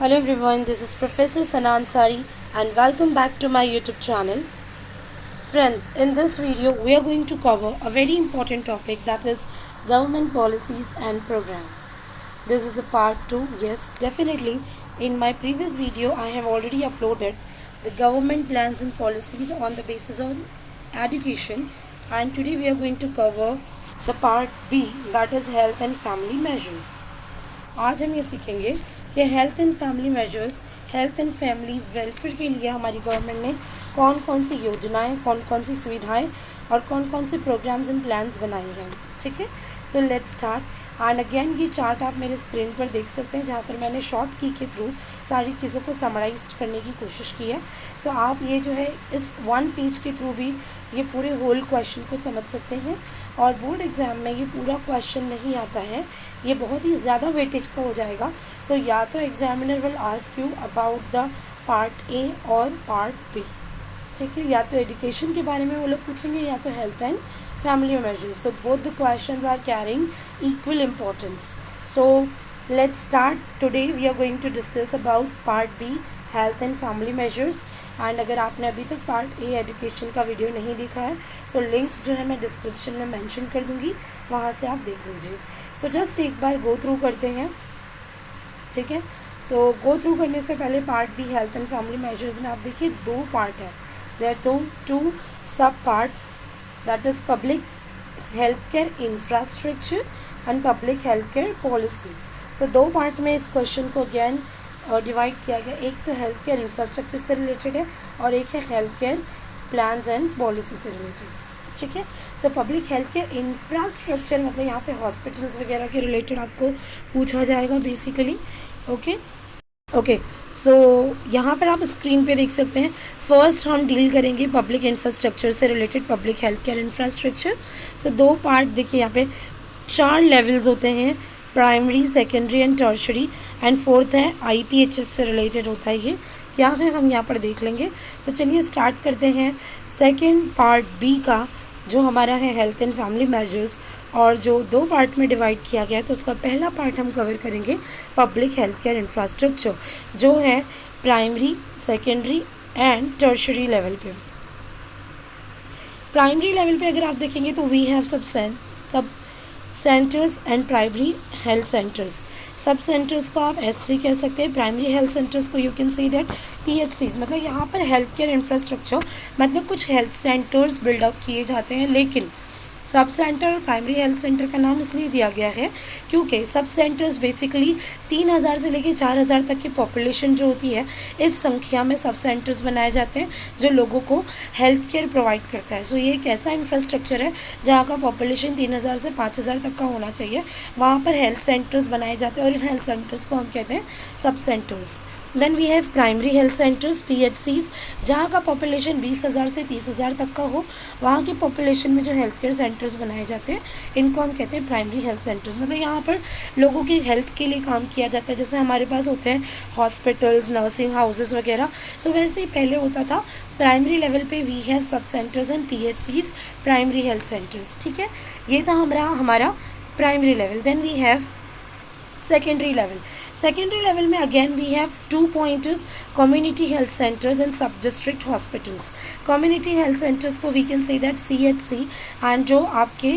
Hello everyone, this is Professor Sana Ansari and welcome back to my YouTube channel. Friends, in this video we are going to cover a very important topic, that is government policies and program. This is a part 2. Yes, definitely in my previous video I have already uploaded the government plans and policies on the basis of education, and today we are going to cover the part B, that is health and family measures. आज हम ये सीखेंगे कि health and family measures, health and family welfare के लिए हमारी government ने कौन कौन सी योजनाएं, कौन कौन सी सुविधाएं और कौन कौन से प्रोग्राम्स एंड प्लान्स बनाए हैं. ठीक है, so let's start. And again ये चार्ट आप मेरे स्क्रीन पर देख सकते हैं, जहाँ पर मैंने शॉर्ट की के थ्रू सारी चीज़ों को समराइज करने की कोशिश की है. सो आप ये जो है इस वन पेज के थ्रू भी ये पूरे होल क्वेश्चन को समझ सकते हैं. और बोर्ड एग्ज़ाम में ये पूरा क्वेश्चन नहीं आता है, ये बहुत ही ज़्यादा वेटेज का हो जाएगा. सो या तो examiner will ask you about the part A और पार्ट बी. ठीक है, या तो एजुकेशन के बारे में वो लोग पूछेंगे या तो health and family measures. So both the questions are carrying equal importance. So let's start. Today we are going to discuss about part B, health and family measures. And अगर आपने अभी तक पार्ट ए एजुकेशन का video नहीं देखा है, so link जो है मैं डिस्क्रिप्शन में मेंशन कर दूंगी, वहाँ से आप देख लीजिए. सो जस्ट एक बार गो थ्रू करते हैं. ठीक है, सो गो थ्रू करने से पहले part B health and family measures में आप देखिए दो पार्ट है. There are two sub parts, that is public healthcare infrastructure and public healthcare policy. So दो पार्ट में इस क्वेश्चन को अगेन डिवाइड किया गया. एक तो हेल्थ केयर इंफ्रास्ट्रक्चर से रिलेटेड है और एक है health care plans and policy से रिलेटेड. ठीक है, so public health care infrastructure मतलब यहाँ पे हॉस्पिटल्स वगैरह के रिलेटेड आपको पूछा जाएगा बेसिकली. ओके, सो यहाँ पर आप स्क्रीन पे देख सकते हैं. फर्स्ट हम डील करेंगे पब्लिक इंफ्रास्ट्रक्चर से related, public health care infrastructure. So दो पार्ट देखिए, यहाँ पे 4 लेवल्स होते हैं, primary, secondary and tertiary, and fourth है IPHS से रिलेटेड होता है. ये क्या है हम यहाँ पर देख लेंगे. सो चलिए स्टार्ट करते हैं सेकेंड पार्ट बी का, जो हमारा है हेल्थ एंड फैमिली मेजर्स, और जो दो पार्ट में डिवाइड किया गया है. तो उसका पहला पार्ट हम कवर करेंगे पब्लिक हेल्थ केयर इंफ्रास्ट्रक्चर, जो है primary, secondary and tertiary level पे. प्राइमरी लेवल पे अगर आप देखेंगे तो we have sub centres and primary health centres. सब सेंटर्स को आप SC कह सकते हैं, प्राइमरी हेल्थ सेंटर्स को you can see that PHCs. मतलब यहाँ पर हेल्थ केयर इंफ्रास्ट्रक्चर मतलब कुछ हेल्थ सेंटर्स बिल्डअप किए जाते हैं, लेकिन सब सेंटर और प्राइमरी हेल्थ सेंटर का नाम इसलिए दिया गया है क्योंकि सब सेंटर्स बेसिकली 3000 से लेकर 4000 तक की पॉपुलेशन जो होती है, इस संख्या में सब सेंटर्स बनाए जाते हैं जो लोगों को हेल्थ केयर प्रोवाइड करता है. सो ये एक ऐसा इंफ्रास्ट्रक्चर है जहाँ का पॉपुलेशन 3000 से 5000 तक का होना चाहिए. वहाँ पर हेल्थ सेंटर्स बनाए जाते हैं और इन हेल्थ सेंटर्स को हम कहते हैं sub centres. Then we have primary health centres PHCs, जहाँ का पॉपुलेशन 20,000 से 30,000 तक का हो. वहाँ के पॉपुलेशन में जो हेल्थ केयर सेंटर्स बनाए जाते हैं, इनको हम कहते हैं प्राइमरी हेल्थ सेंटर्स. मतलब यहाँ पर लोगों की हेल्थ के लिए काम किया जाता है, जैसे हमारे पास होते हैं हॉस्पिटल्स, नर्सिंग हाउसेस वगैरह. सो वैसे ही पहले होता था. प्राइमरी लेवल पे we have sub centres and PHCs, primary health centres. ठीक है, ये था हमारा primary level. Then we have secondary level. Secondary level में again we have 2 points, community health centres and sub district hospitals. Community health centres को we can say that CHC, and जो आपके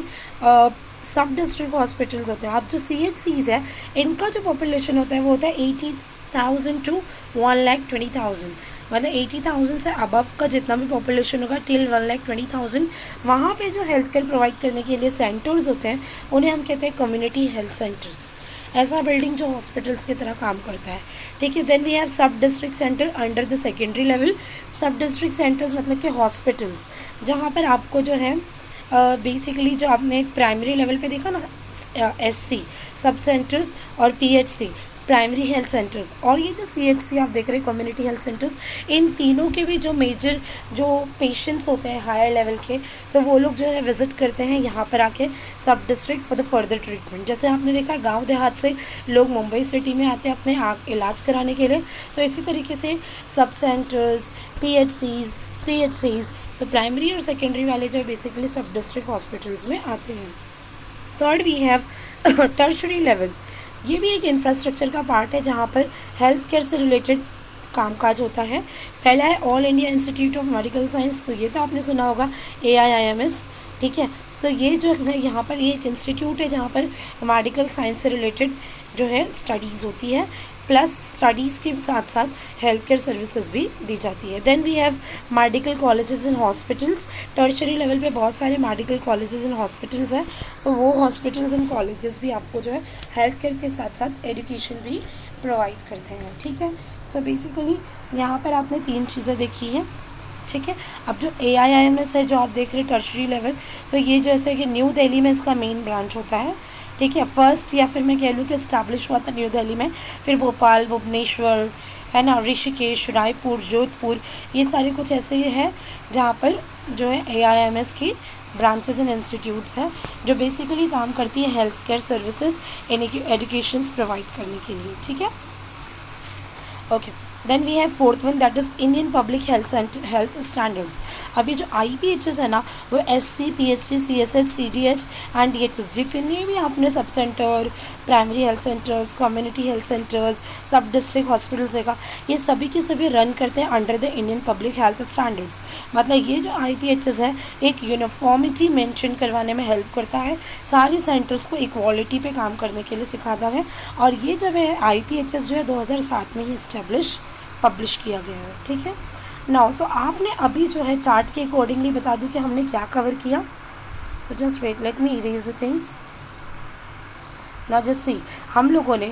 सब डिस्ट्रिक्ट हॉस्पिटल्स होते हैं, आप जो CHCs है, इनका जो पॉपुलेशन होता है वो होता है 80,000 to 1,20,000. मतलब 80,000 से अबव का जितना भी पॉपुलेशन होगा टिल 1,20,000, वहाँ पे जो हेल्थ केयर प्रोवाइड करने के लिए सेंटर्स होते हैं, उन्हें हम कहते हैं कम्युनिटी हेल्थ सेंटर्स. ऐसा बिल्डिंग जो हॉस्पिटल्स की तरह काम करता है. ठीक है, देन वी हैव सब district centre under the secondary level. सब डिस्ट्रिक्ट सेंटर्स मतलब कि हॉस्पिटल्स, जहाँ पर आपको जो है बेसिकली जो आपने प्राइमरी लेवल पे देखा ना, SC सब सेंटर्स और PHC प्राइमरी हेल्थ सेंटर्स, और ये जो CHC आप देख रहे हैं कम्युनिटी हेल्थ सेंटर्स, इन तीनों के भी जो मेजर जो पेशेंट्स होते हैं हायर लेवल के, सो वो लोग जो है विजिट करते हैं यहाँ पर आके सब district for the further treatment. जैसे आपने देखा गांव देहात से लोग मुंबई सिटी में आते हैं अपने इलाज कराने के लिए. सो इसी तरीके से sub centres, PHCs, CHCs, so primary और सेकेंडरी वाले जो बेसिकली सब डिस्ट्रिक्ट हॉस्पिटल्स में आते हैं. Third we have tertiary level. ये भी एक इंफ्रास्ट्रक्चर का पार्ट है जहाँ पर हेल्थ केयर से रिलेटेड कामकाज होता है। पहला है all India institute of medical science, तो ये तो आपने सुना होगा, AIIMS। ठीक है, तो ये जो है यहाँ पर ये एक इंस्टीट्यूट है जहाँ पर मेडिकल साइंस से रिलेटेड जो है स्टडीज़ होती है, प्लस स्टडीज़ के साथ साथ हेल्थ केयर सर्विसेज भी दी जाती है। Then we have medical colleges and hospitals. Tertiary level पे बहुत सारे मेडिकल कॉलेजेस एंड हॉस्पिटल्स हैं, सो वो हॉस्पिटल्स एंड कॉलेजेस भी आपको जो है हेल्थ केयर के साथ साथ एजुकेशन भी प्रोवाइड करते हैं। ठीक है, सो बेसिकली यहाँ पर आपने 3 चीज़ें देखी हैं। ठीक है, अब जो AIIMS है जो आप देख रहे हैं टर्शरी लेवल, सो ये जैसे कि न्यू दिल्ली में इसका मेन ब्रांच होता है। ठीक है, फर्स्ट या फिर मैं कह लूँ कि इस्टेब्लिश हुआ था न्यू दिल्ली में, फिर भोपाल, भुवनेश्वर, है ना, ऋषिकेश, रायपुर, जोधपुर, ये सारे कुछ ऐसे ही है जहाँ पर जो है AIIMS की ब्रांचेस एंड इंस्टीट्यूट्स हैं जो बेसिकली काम करती है health care services education provide करने के लिए। ठीक है, okay. Then we have fourth one, that is Indian public health standards. अभी जो IPHS है ना, वो SC, PHC, CSH, CDH and DHS, जितने भी आपने sub centre, primary health centres, community health centres, सब डिस्ट्रिक्ट हॉस्पिटल्स देखा, ये सभी के सभी रन करते हैं under the Indian public health standards. मतलब ये जो IPHS है एक यूनिफॉर्मिटी मेंशन करवाने में हेल्प करता है, सारे सेंटर्स को इक्वालिटी पे काम करने के लिए सिखाता है। और ये जब है IPHS जो है 2007 में ही इस्टेब्लिश पब्लिश किया गया है। ठीक है, नाउ सो आपने अभी जो है चार्ट के अकॉर्डिंगली बता दूं कि हमने क्या कवर किया। So just wait, let me erase the things. Now just see, हम लोगों ने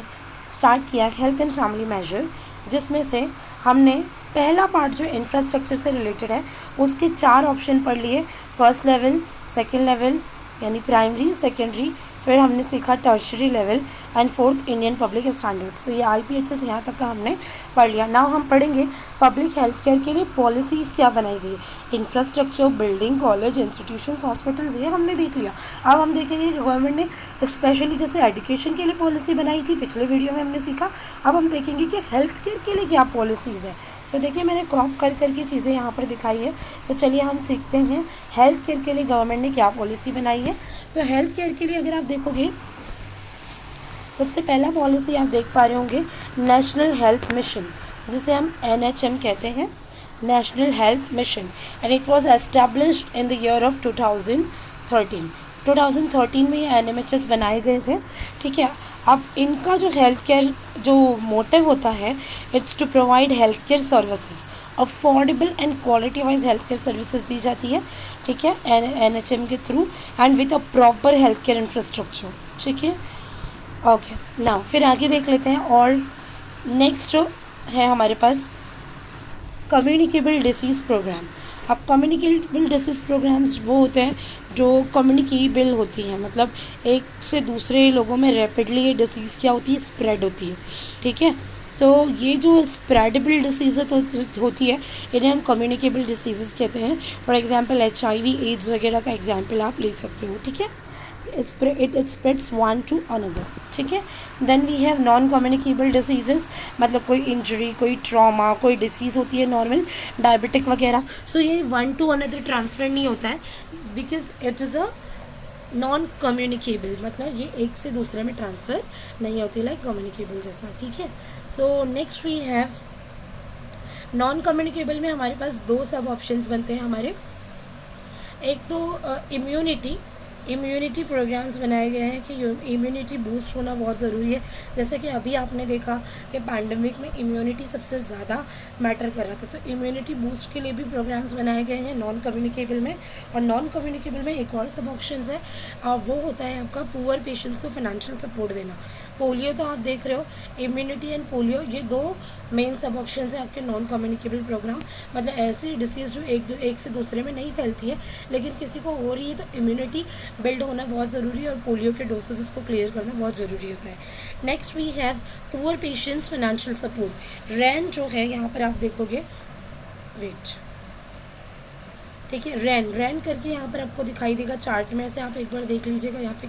स्टार्ट किया हेल्थ एंड फैमिली मेजर, जिसमें से हमने पहला पार्ट जो इंफ्रास्ट्रक्चर से रिलेटेड है उसके 4 ऑप्शन पढ़ लिए। फर्स्ट लेवल, सेकेंड लेवल यानी प्राइमरी, सेकेंडरी, फिर हमने सीखा tertiary level and fourth Indian public standards. तो ये IPHS यहाँ तक का हमने पढ़ लिया। नाउ हम पढ़ेंगे पब्लिक हेल्थ केयर के लिए पॉलिसीज़ क्या बनाई गई है। Infrastructure, building, college, institutions, hospitals, ये हमने देख लिया। अब हम देखेंगे कि गवर्नमेंट ने स्पेशली जैसे एजुकेशन के लिए पॉलिसी बनाई थी, पिछले वीडियो में हमने सीखा। अब हम देखेंगे कि हेल्थ केयर के लिए क्या पॉलिसीज़ है। सो देखिए, मैंने क्रॉप कर करके चीज़ें यहाँ पर दिखाई है। सो चलिए हम सीखते हैं हेल्थ केयर के लिए गवर्नमेंट ने क्या पॉलिसी बनाई है। सो हेल्थ केयर के लिए अगर आप देखोगे, सबसे पहला पॉलिसी आप देख पा रहे होंगे नेशनल हेल्थ मिशन, जिसे हम NHM कहते हैं, national health mission, and it was established in the year of 2013। 2013 में ये NMHS बनाए गए थे। ठीक है, अब इनका जो हेल्थ केयर जो मोटिव होता है, it's to provide health care services, affordable and quality wise health care services दी जाती है। ठीक है, NHM के through and with a proper health care infrastructure. ठीक है, ओके। नाउ फिर आगे देख लेते हैं। और नेक्स्ट है हमारे पास कम्युनिकेबल डिसीज़ प्रोग्राम। अब कम्युनिकेबल डिसीज़ प्रोग्राम्स वो होते हैं जो कम्युनिकेबल होती हैं, मतलब एक से दूसरे लोगों में रैपिडली ये डिसीज़ क्या होती है, स्प्रेड होती है। ठीक है, सो ये जो स्प्रेडेबल डिसीज़ होती है इन्हें हम कम्युनिकेबल डिसीज़ कहते हैं। फॉर एग्जांपल HIV, एड्स वगैरह का एग्जांपल आप ले सकते हो। ठीक है, it spreads one to another. ठीक है, then we have non communicable diseases, मतलब कोई इंजरी, कोई ट्रॉमा, कोई डिसीज़ होती है नॉर्मल, डायबिटिक वगैरह। सो ये वन टू अनदर ट्रांसफ़र नहीं होता है because it is a non communicable, मतलब ये एक से दूसरे में ट्रांसफ़र नहीं होती लाइक कम्युनिकेबल जैसा। ठीक है, so next we have non communicable में हमारे पास 2 सब ऑप्शंस बनते हैं हमारे। एक तो इम्यूनिटी प्रोग्राम्स बनाए गए हैं कि इम्यूनिटी बूस्ट होना बहुत ज़रूरी है। जैसे कि अभी आपने देखा कि पैंडमिक में इम्यूनिटी सबसे ज़्यादा मैटर कर रहा था, तो इम्यूनिटी बूस्ट के लिए भी प्रोग्राम्स बनाए गए हैं नॉन कम्युनिकेबल में। और नॉन कम्युनिकेबल में एक और सब ऑप्शन है, वो होता है आपका पुअर पेशेंट्स को फाइनेंशियल सपोर्ट देना। पोलियो तो आप देख रहे हो, इम्यूनिटी एंड पोलियो, ये 2 मेन सब ऑप्शन है आपके नॉन कम्युनिकेबल प्रोग्राम। मतलब ऐसी डिसीज़ जो एक से दूसरे में नहीं फैलती है लेकिन किसी को हो रही है, तो इम्यूनिटी बिल्ड होना बहुत ज़रूरी है और पोलियो के डोसेस को क्लियर करना बहुत ज़रूरी होता है। Next we have poor patients financial support. रैन जो है यहाँ पर आप देखोगे, वेट, ठीक है, रैन करके यहाँ पर आपको दिखाई देगा चार्ट में, से आप एक बार देख लीजिएगा, यहाँ पे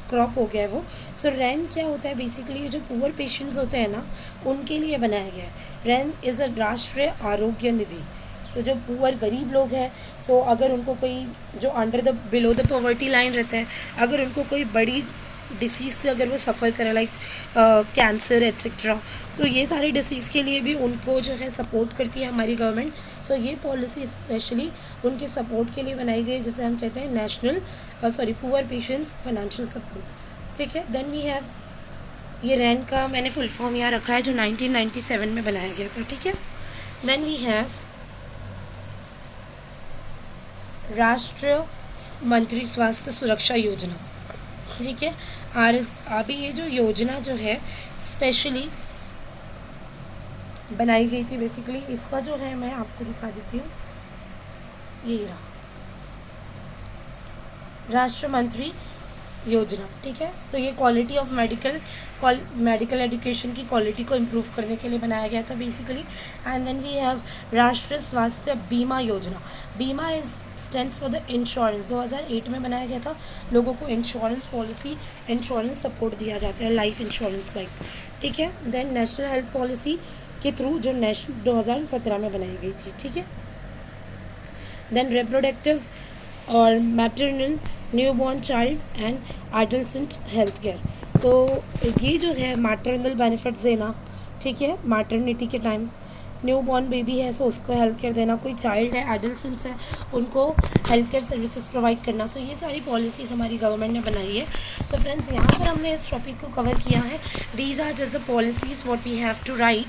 क्रॉप हो गया है वो। सो रैन क्या होता है, बेसिकली जो पुअर पेशेंट्स होते हैं ना, उनके लिए बनाया गया है। रैन इज़ अ राष्ट्रीय आरोग्य निधि। सो जो पुअर गरीब लोग हैं, सो अगर उनको कोई जो under the below the poverty line रहता है, अगर उनको कोई बड़ी डिसीज़ से अगर वो सफ़र करें, लाइक कैंसर एट्सेट्रा, सो ये सारे डिसीज़ के लिए भी उनको जो है सपोर्ट करती है हमारी गवर्नमेंट। सो ये पॉलिसी स्पेशली उनके सपोर्ट के लिए बनाई गई है, जिसे हम कहते हैं national poor patients financial support. ठीक है, देन वी हैव, ये रैन का मैंने फुल फॉर्म यहाँ रखा है, जो 1997 में बनाया गया था। ठीक है, देन वी हैव राष्ट्रीय मंत्री स्वास्थ्य सुरक्षा योजना। ठीक है, अभी ये जो योजना जो है स्पेशली बनाई गई थी, बेसिकली इसका जो है मैं आपको दिखा देती हूँ, यही रहा राष्ट्रीय मंत्री योजना। ठीक है, सो ये क्वालिटी ऑफ मेडिकल एजुकेशन की क्वालिटी को इम्प्रूव करने के लिए बनाया गया था basically. And then we have Rashtriya Swasthya Bima Yojana. Bima is stands for the insurance. 2008 में बनाया गया था, लोगों को इंश्योरेंस पॉलिसी, इंश्योरेंस सपोर्ट दिया जाता है, लाइफ इंश्योरेंस लाइक। ठीक है, देन नेशनल हेल्थ पॉलिसी के थ्रू जो 2017 में बनाई गई थी। ठीक है, देन रिप्रोडक्टिव और maternal, newborn child and adolescent health care. So ये जो है मैटरनल बेनिफिट्स देना, ठीक है, मैटरनिटी के टाइम न्यूबॉर्न बेबी है सो उसको हेल्थ केयर देना, कोई चाइल्ड है, एडोलसेंट्स है, उनको हेल्थ केयर सर्विसेज प्रोवाइड करना। सो ये सारी पॉलिसीज़ हमारी गवर्नमेंट ने बनाई है। सो फ्रेंड्स, यहाँ पर हमने इस टॉपिक को कवर किया है। These are just the policies what we have to right,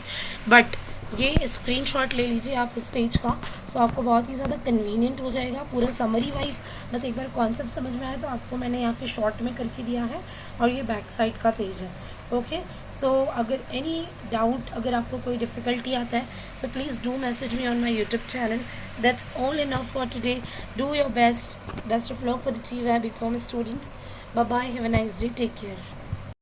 but ये स्क्रीनशॉट ले लीजिए आप इस पेज का, सो आपको बहुत ही ज़्यादा कन्वीनियंट हो जाएगा। पूरा समरी वाइज बस एक बार कॉन्सेप्ट समझ में आए तो आपको मैंने यहाँ पे शॉर्ट में करके दिया है, और ये बैक साइड का पेज है। ओके, सो अगर एनी डाउट, अगर आपको कोई डिफ़िकल्टी आता है, so please do message me on my YouTube channel. That's all enough for today. Do your best of luck for the T Y BCom students. Bye bye, have a nice day, take care.